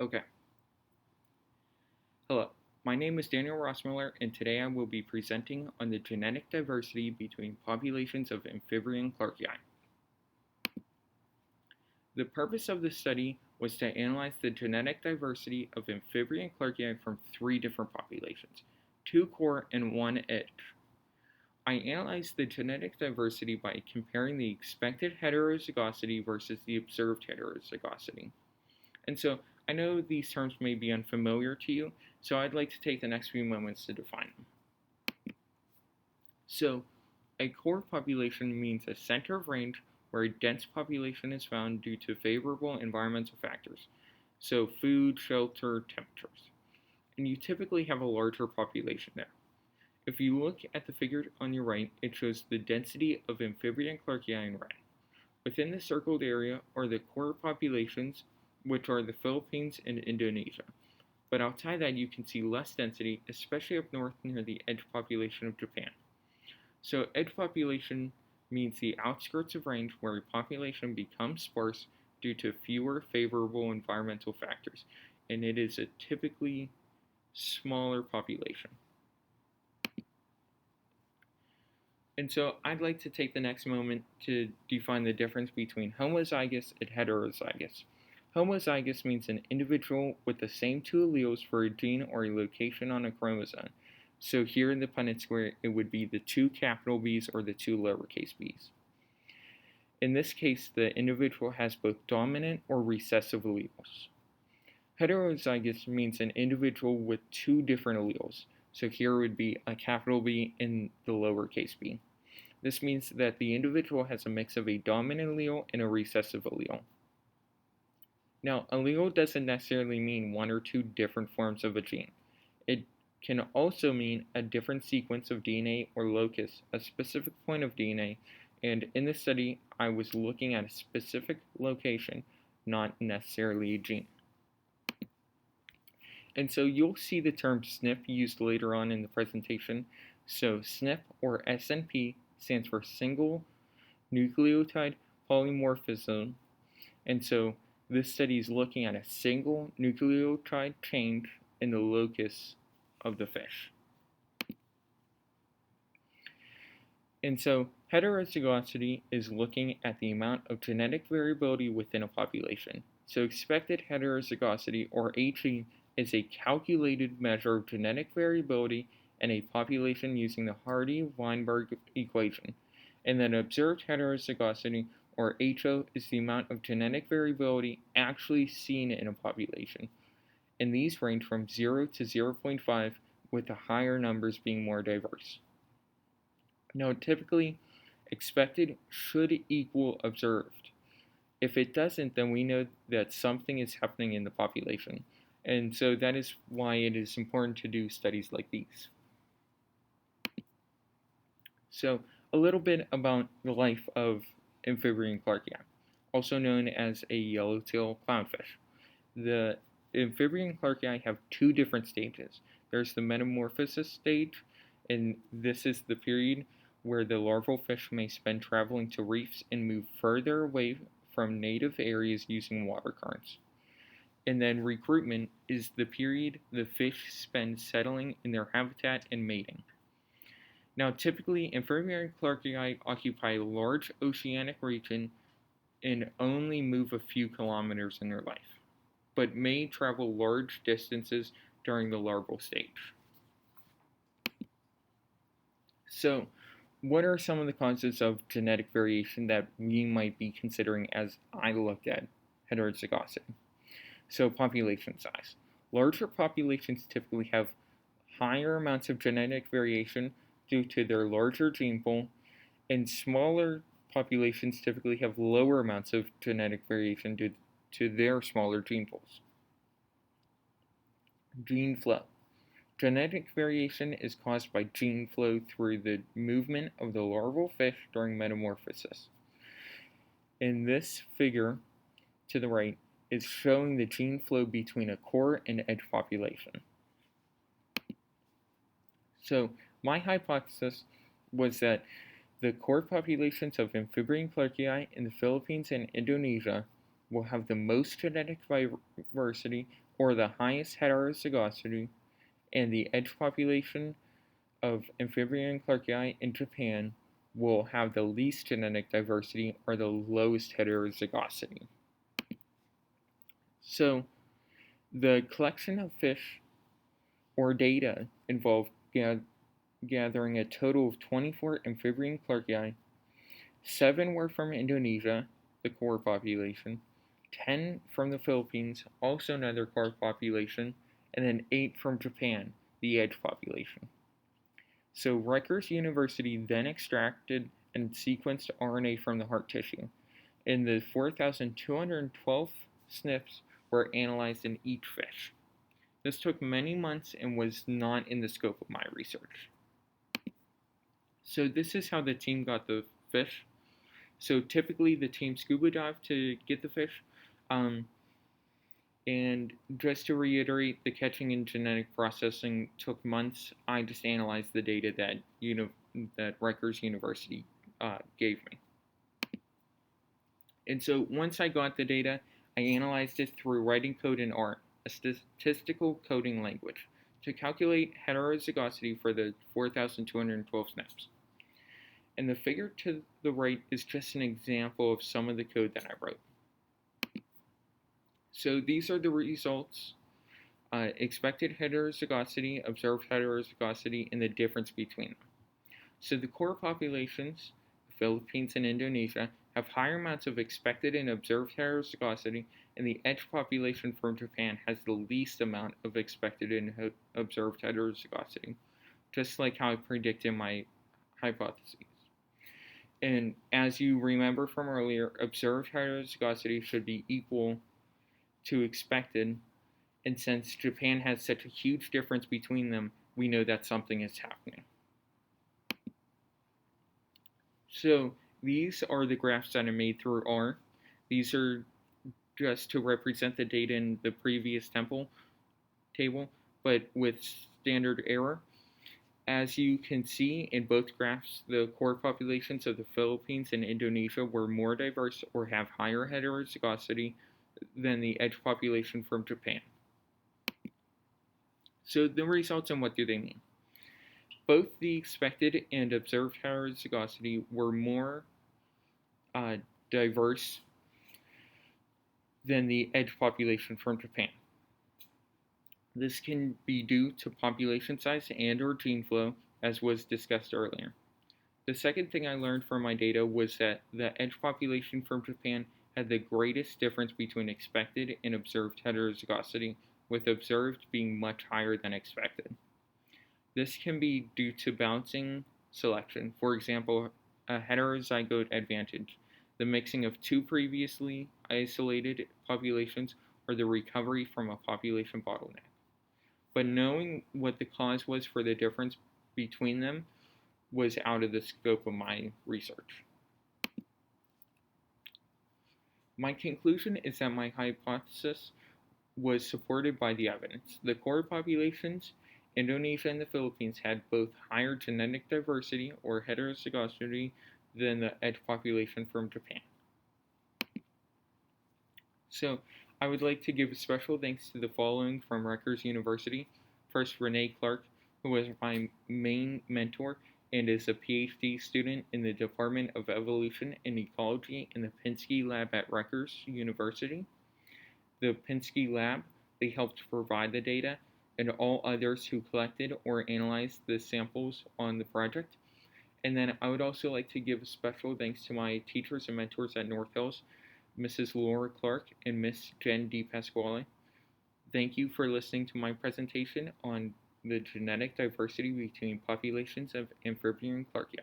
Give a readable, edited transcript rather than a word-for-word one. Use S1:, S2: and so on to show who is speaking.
S1: Okay. Hello, my name is Daniel Rossmiller, and today I will be presenting on the genetic diversity between populations of amphibian clarkii. The purpose of this study was to analyze the genetic diversity of amphibian clarkii from three different populations, two core and one edge. I analyzed the genetic diversity by comparing the expected heterozygosity versus the observed heterozygosity. And so I know these terms may be unfamiliar to you, so I'd like to take the next few moments to define them. So, a core population means a center of range where a dense population is found due to favorable environmental factors, so food, shelter, temperatures. And you typically have a larger population there. If you look at the figure on your right, it shows the density of amphibian clarkii in red. Within the circled area are the core populations, which are the Philippines and Indonesia. But outside that, you can see less density, especially up north near the edge population of Japan. So, edge population means the outskirts of range where a population becomes sparse due to fewer favorable environmental factors, and it is a typically smaller population. And so I'd like to take the next moment to define the difference between homozygous and heterozygous. Homozygous means an individual with the same two alleles for a gene or a location on a chromosome. So here in the Punnett square, it would be the two capital B's or the two lowercase b's. In this case, the individual has both dominant or recessive alleles. Heterozygous means an individual with two different alleles. So here would be a capital B and the lowercase b. This means that the individual has a mix of a dominant allele and a recessive allele. Now, allele doesn't necessarily mean one or two different forms of a gene. It can also mean a different sequence of DNA or locus, a specific point of DNA, and in this study, I was looking at a specific location, not necessarily a gene. And so you'll see the term SNP used later on in the presentation. So SNP or SNP stands for single nucleotide polymorphism. And so this study is looking at a single nucleotide change in the locus of the fish. And so heterozygosity is looking at the amount of genetic variability within a population. So expected heterozygosity, or HE, is a calculated measure of genetic variability in a population using the Hardy-Weinberg equation. And then observed heterozygosity, or HO, is the amount of genetic variability actually seen in a population. And these range from 0 to 0.5, with the higher numbers being more diverse. Now, typically, expected should equal observed. If it doesn't, then we know that something is happening in the population. And so that is why it is important to do studies like these. So, a little bit about the life of amphibian clarkii, also known as a yellowtail clownfish. The amphibian clarkii have two different stages. There's the metamorphosis stage, and this is the period where the larval fish may spend traveling to reefs and move further away from native areas using water currents. And then recruitment is the period the fish spend settling in their habitat and mating. Now, typically, amphibian clarkii occupy a large oceanic region and only move a few kilometers in their life, but may travel large distances during the larval stage. So, what are some of the causes of genetic variation that we might be considering as I looked at heterozygosity? So, population size. Larger populations typically have higher amounts of genetic variation due to their larger gene pool, and smaller populations typically have lower amounts of genetic variation due to their smaller gene pools. Gene flow. Genetic variation is caused by gene flow through the movement of the larval fish during metamorphosis. In this figure to the right is showing the gene flow between a core and edge population. So my hypothesis was that the core populations of amphibian clarkii in the Philippines and Indonesia will have the most genetic diversity or the highest heterozygosity, and the edge population of amphibian clarkii in Japan will have the least genetic diversity or the lowest heterozygosity. So, the collection of fish or data involved gathering a total of 24 amphibian clarkii. 7 were from Indonesia, the core population, 10 from the Philippines, also another core population, and then 8 from Japan, the edge population. So Rutgers University then extracted and sequenced RNA from the heart tissue, and the 4,212 SNPs were analyzed in each fish. This took many months and was not in the scope of my research. So this is how the team got the fish. So typically the team scuba dived to get the fish. And just to reiterate, the catching and genetic processing took months. I just analyzed the data that Rutgers University gave me. And so once I got the data, I analyzed it through writing code in R, a statistical coding language, to calculate heterozygosity for the 4,212 SNPs. And the figure to the right is just an example of some of the code that I wrote. So these are the results: expected heterozygosity, observed heterozygosity, and the difference between them. So the core populations, the Philippines and Indonesia, have higher amounts of expected and observed heterozygosity, and the edge population from Japan has the least amount of expected and observed heterozygosity, just like how I predicted my hypotheses. And as you remember from earlier, observed heterozygosity should be equal to expected, and since Japan has such a huge difference between them, we know that something is happening. So these are the graphs that I made through R. These are just to represent the data in the previous table, but with standard error. As you can see in both graphs, the core populations of the Philippines and Indonesia were more diverse or have higher heterozygosity than the edge population from Japan. So the results, and what do they mean? Both the expected and observed heterozygosity were more diverse than the edge population from Japan. This can be due to population size and or gene flow, as was discussed earlier. The second thing I learned from my data was that the edge population from Japan had the greatest difference between expected and observed heterozygosity, with observed being much higher than expected. This can be due to balancing selection, for example, a heterozygote advantage, the mixing of two previously isolated populations, or the recovery from a population bottleneck. But knowing what the cause was for the difference between them was out of the scope of my research. My conclusion is that my hypothesis was supported by the evidence. The core populations, Indonesia and the Philippines, had both higher genetic diversity or heterozygosity than the edge population from Japan. So I would like to give a special thanks to the following from Rutgers University. First, Renee Clark, who was my main mentor and is a PhD student in the Department of Evolution and Ecology in the Pinsky Lab at Rutgers University. The Pinsky Lab, they helped provide the data, and all others who collected or analyzed the samples on the project. And then I would also like to give a special thanks to my teachers and mentors at North Hills, Mrs. Laura Clark and Miss Jen DiPasquale. Thank you for listening to my presentation on the genetic diversity between populations of amphibian clarkii.